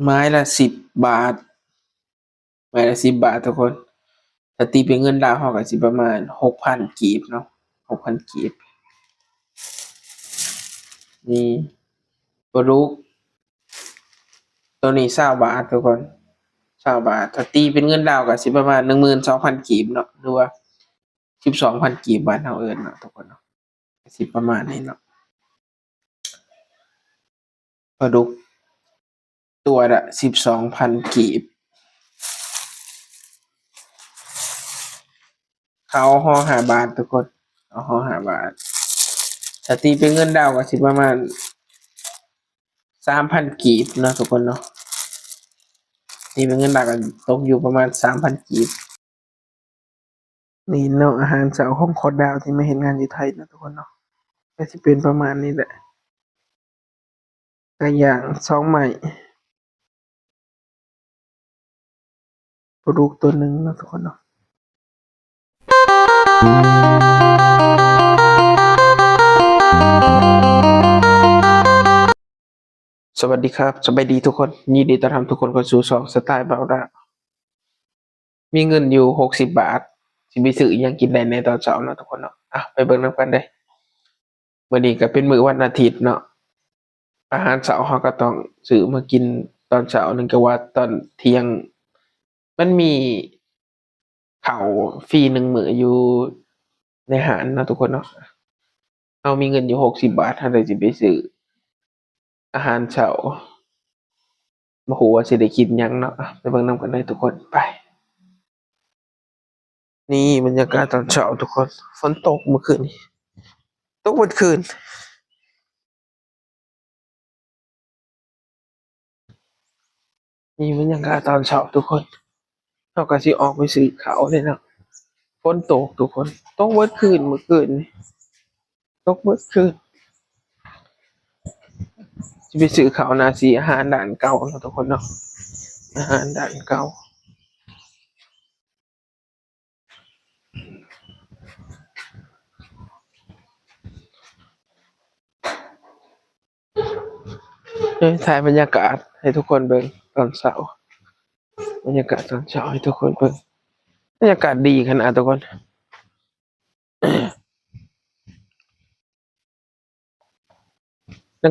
ไม้ละ10 บาทไม้ละ10 บาททุกคนถ้าตีเป็นเงินลาวเขาก็สิประมาณ6,000 กีบเนาะ6,000 กีบนี่ปลาดุกตัวนี้20 บาททุกคน20 บาทถ้าตีเป็นเงินลาวก็สิประมาณ12,000 กีบเนาะหรือว่า12,000 กีบบ้านเฮาเอิ้นเนาะทุกคนเนาะก็สิประมาณนี้เนาะปลาดุกตัวละ12,000 กีบเขาห่อ5 บาททุกคนเอาห่อ5 บาทถ้าตีเป็นเงินดาวก็สิประมาณ3,000 กีบเนาะทุกคนเนาะตีเป็นเงินดาวก็ตกอยู่ประมาณ3,000 กีบนี่เนาะอาหารเช้าของคอดาวที่มาเฮ็ดงานอยู่ไทยเนาะทุกคนเนาะก็สิเป็นประมาณนี้แหละไก่ย่าง2 ไม้ปลาดุกตัวหนึ่งเนาะทุกคนเนาะสวัสดีครับสบายดีทุกคนยินดีต้อนรับทุกคนเข้าสู่ช่องสไตล์บ่าวดาวมีเงินอยู่60 บาทสิไปซื้ออิหยังกินได้ในตอนเช้าเนาะทุกคนเนาะไปเบิ่งนำกันเด้อมื้อนี้ก็เป็นมื้อวันอาทิตย์เนาะอาหารเช้าเราก็ต้องซื้อมากินตอนเช้านึงก็ว่าตอนเที่ยงมันมีข้าวฟรี1มื้ออยู่ในห้างเนาะทุกคนเนาะเรามีเงินอยู่60 บาทเราเลยสิไปซื้ออาหารเช้าบ่ฮู้ว่าสิได้กินหยังเนาะไปเบิ่งนำกันเลยทุกคนไปนี่บรรยากาศตอนเช้าทุกคนฝนตกเมื่อคืนนี้ตกเบิดคืนนี่บรรยากาศตอนเช้าทุกคนเราก็สิออกไปซื้อข้าวเลยเนาะฝนตกทุกคนตกเบิดคืนเมื่อคืนนี้ตกเบิดคืนสิไปซื้อข้าวน่าสิอาหารร้านเก่าเนาะทุกคนเนาะอาหารร้านเก่าถ่ายบรรยากาศให้ทุกคนเบิ่งตอนเช้าบรรยากาศตอนเช้าให้ทุกคนเบิ่งบรรยากาศดีขนาดทุกคน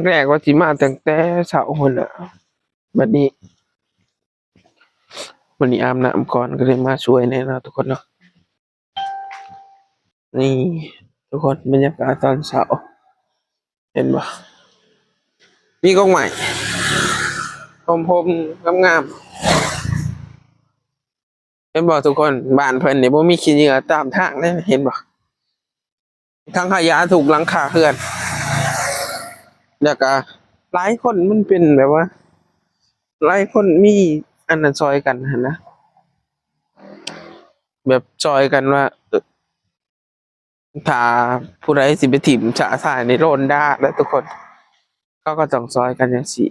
แรกๆว่าสิมาตั้งแต่เช้าพุ่นน่ะบัดนี้วันนี้อาบน้ำก่อนก็เลยมาช่วยแน่เนาะทุกคนเนาะนี่ทุกคนบรรยากาศตอนเช้าเห็นบ่มีกล้องใหม่พรมๆงามๆเห็นบ่ทุกคนบ้านเพิ่นนี่บ่มีขี้เหงื่อตามทางเลยเห็นบ่ถังขยะถูกหลังคาเรือนแล้วก็หลายคนมันเป็นแบบว่าหลายคนมีอันนั้นซอยกันหั่นนะแบบซอยกันว่าถ้าผู้ใดสิไปถิ้มฉะฉานนี่โดนด่าแล้วทุกคนเขาก็ต้องซอยกันจังซี่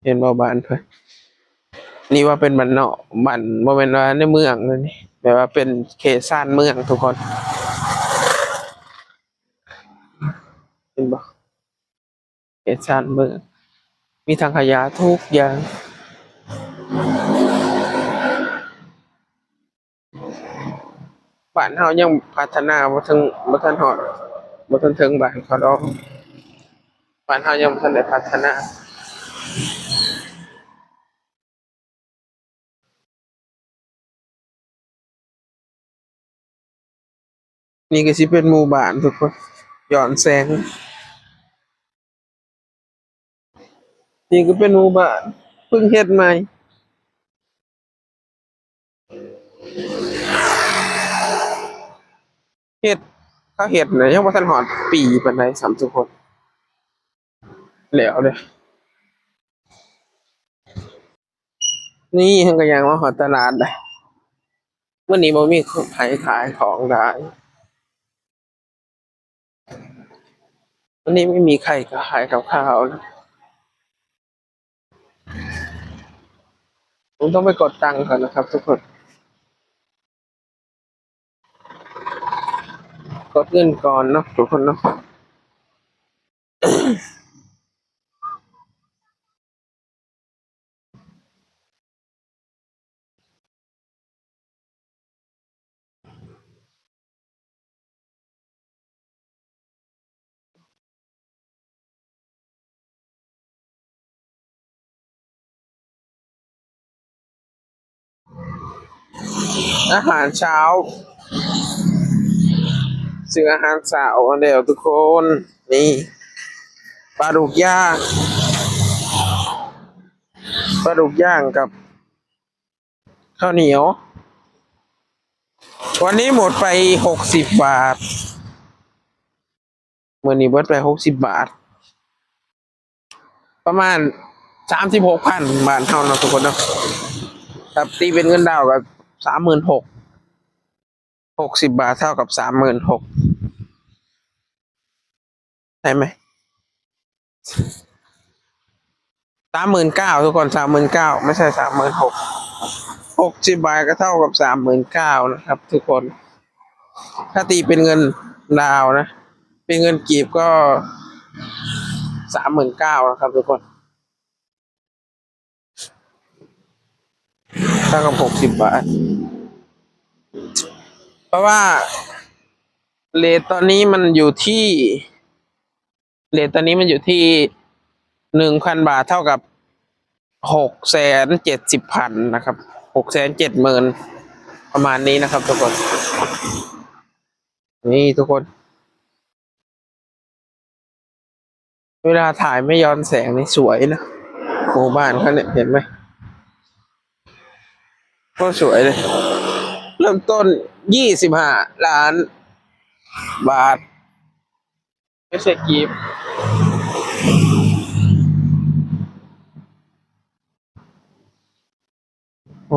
เห็นบ่บ้านเพิ่นนี่ว่าเป็นบ้านนอกบ้านบ่แม่นว่าในเมืองเลยนี่แบบว่าเป็นเขตชานเมืองทุกคนเห็นบ่เขตชานเมืองมีถังขยะทุกอย่างบ้านเฮายังพัฒนาบ่ทันฮอดบ่ทันถึงบ้านเขาดอกบ้านเฮายังบ่ทันได้พัฒนานี่ก็สิเป็นหมู่บ้านทุกคนย้อนแสงนี่ก็เป็นหมู่บ้านเพิ่งเฮ็ดใหม่เฮ็ดเขาเฮ็ดน่ะยังบ่ทันฮอดปีปานใดซ้ำทุกคนแล้วเด้อนี่เพิ่นก็ย่างมาฮอดตลาดแล้วมื้อนี้บ่มีไผขายของหลายวันนี้ไม่มีใครขายกับข้าวนะผมต้องไปกดตังค์ก่อนนะครับทุกคนกดเงินก่อนเนาะทุกคนเนาะ อาหารเช้าซื้ออาหารเช้ามาแล้วทุกคนนี่ปลาดุกย่างปลาดุกย่างกับข้าวเหนียววันนี้หมดไป60 บาทมื้อนี้หมดไป60 บาทประมาณ36,000บาทเท่านั้นทุกคนเนาะครับตีเป็นเงินดาวก็36,000 60 บาทเท่ากับ36,000ใช่ไหม39,000ทุกคน39,000ไม่ใช่36,00060 บาทก็เท่ากับ39,000นะครับทุกคนถ้าตีเป็นเงินดาวนะเป็นเงินกีบก็39,000นะครับทุกคนเท่ากับ60 บาทเพราะว่าเรทตอนนี้มันอยู่ที่1,000 บาทเท่ากับ670,000นะครับ670,000ประมาณนี้นะครับทุกคนนี่ทุกคนเวลาถ่ายไม่ย้อนแสงนี่สวยนะหมู่บ้านเขาเนี่ยเห็นไหมก็สวยเลยเริ่มต้น25 ล้านบาทไม่ใช่กีบ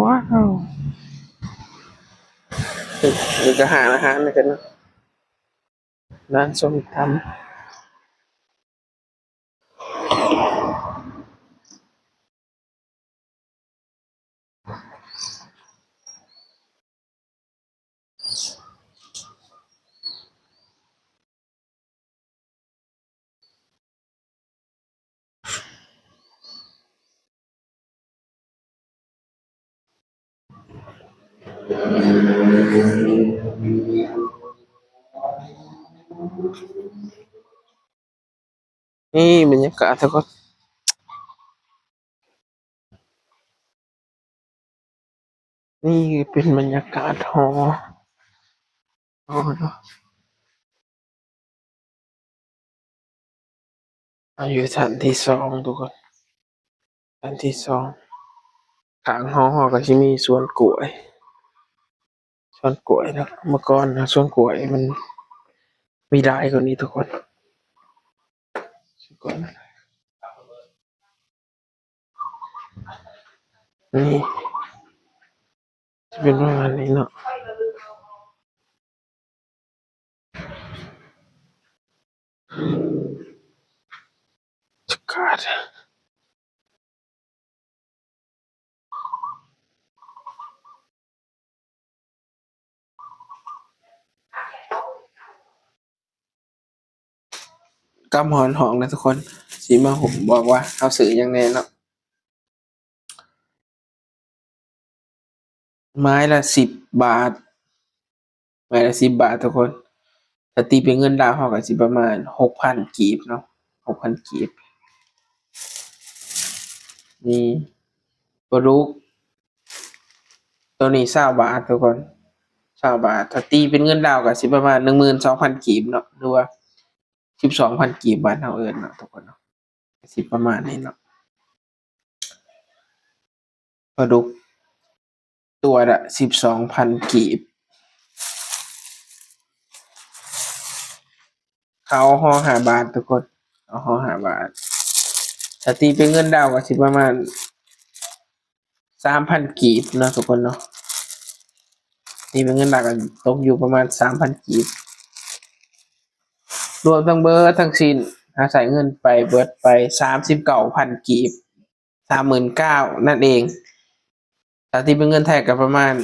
ว้าวมีกระหารอาหารกันนะร้านส้มตำนี่บรรยากาศทุกคนนี่เป็นบรรยากาศหอเนาะอยู่ชั้นที่สองทุกคนชั้นที่สองข้างหอก็จะมีสวนกล้วยนะเมื่อก่อนนะสวนกล้วยมันมีได้กว่านี้ทุกคนสวนกล้วยนี่จะเป็นประมาณนี้เนาะอากาศกำหอนหองนะทุกคนสีมาผมบอกว่าเอาสื่อยังไงเนาะไม้ละ10 บาทไม้ละ10 บาททุกคนถ้าตีเป็นเงินดาวเขาก็สิประมาณ6,000 กีบเนาะ6,000 กีบนี่ปลาดุกตัวนี้20 บาททุกคน20 บาทถ้าตีเป็นเงินดาวก็สิประมาณ12,000 กีบเนาะหรือว่า12,000 กีบบ้านเราเอิ้นเนาะทุกคนเนาะสิประมาณนี้เนาะปลาดุกตัวละ12,000 กีบเขาห่อ5 บาททุกคนเอาห่อ5 บาทถ้าตีเป็นเงินดาวก็สิประมาณ3,000 กีบเนาะทุกคนเนาะตีเป็นเงินดาวก็ตกอยู่ประมาณ3,000 กีบรวมทั้งเบิดทั้งสิ้นใส่เงินไปเบิดไป39,000 กีบ39,000นั่นเองถ้าตีเป็นเงินไทยก็ประมาณ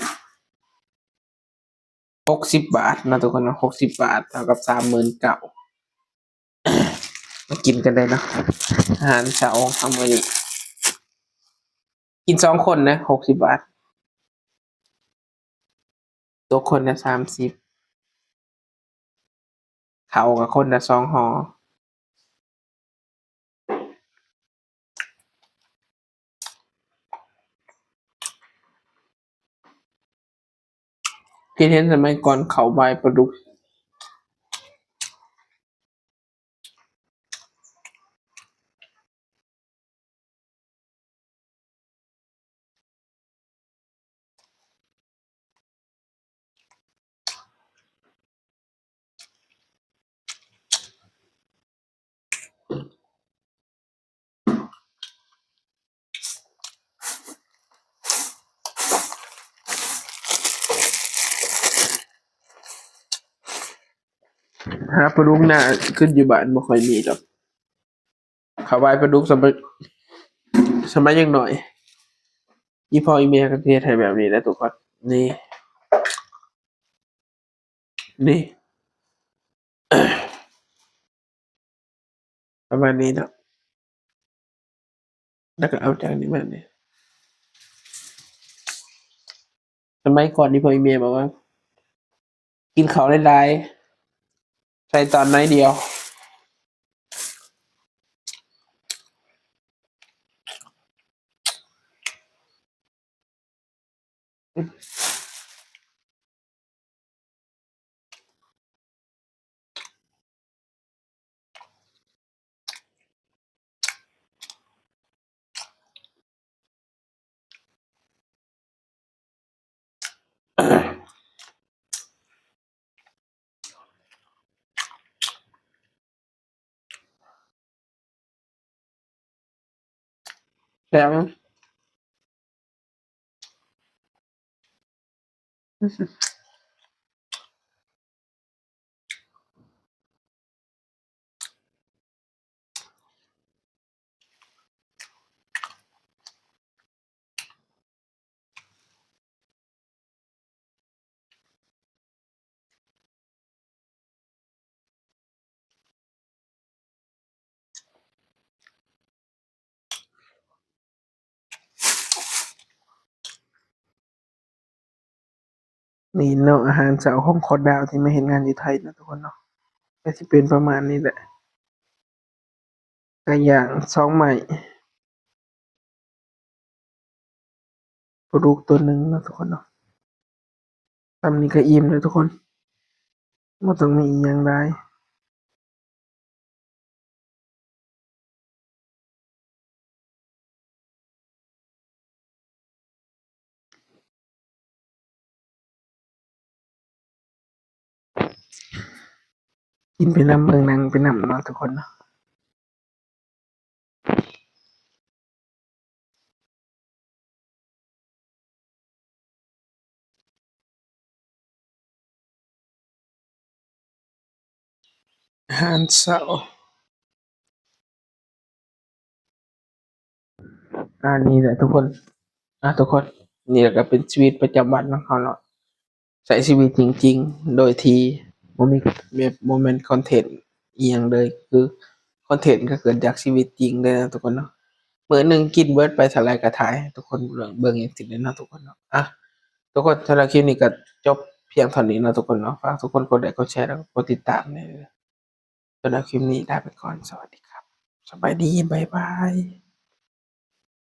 60 บาทนะทุกคนเนาะ60 บาทเท่ากับ39,000มากินกันเลยเนาะอาหารเช้าของมื้อนี้กิน2 คนนะ60 บาทตกคนละ30ข้าวก็คนละ2 ห่อ คิดเห็นสมัยก่อนเขาบายปลาดุกหาปลาดุกหน้าขึ้นอยู่บ้านบ่ค่อยมีดอกเขาบายปลาดุกสมัยยังหน่อยอีพ่ออีแม่ก็เฮ็ดให้แบบนี้แหละทุกคนนี่นี่ ประมาณนี้เนาะแล้วก็เอาจากนี้มานี่สมัยก่อนที่พ่ออีแม่บอกว่า กินข้าวหลายๆใส่ตอนน้อยเดียวแล้วนี่เนาะอาหารเช้าของคอดาวที่มาเฮ็ดงานอยู่ไทยเนาะทุกคนเนาะก็สิเป็นประมาณนี้แหละไก่ย่าง2ไม้ปลาดุกตัวหนึ่งเนาะทุกคนเนาะตำนี้ก็อิ่มเลยทุกคนบ่ต้องมีอิหยังหลายกินไปนำเบิ่งหนังไปนำเนาะทุกคนเนาะอาหารเช้านี่แหละทุกคนทุกคนนี่แหละก็เป็นชีวิตประจำวันของเขาเนาะใช้ชีวิตจริงๆโดยที่บ่มีแบบบ่แม่นคอนเทนต์อิหยังเลยคือคอนเทนต์ก็เกิดจากชีวิตจริงเลยนะทุกคนเนาะมื้อหนึ่งกินเบิดไปเท่าไรก็ถ่ายให้ทุกคนเบิ่งจั่งซี้เลยเนาะทุกคนเนาะทุกคนสำหรับคลิปนี้ก็จบเพียงเท่านี้เนาะทุกคนเนาะฝากทุกคนกดไลค์กดแชร์แล้วก็กดติดตามด้วยสำหรับคลิปนี้ลาไปก่อนสวัสดีครับสบายดีบ๊ายบาย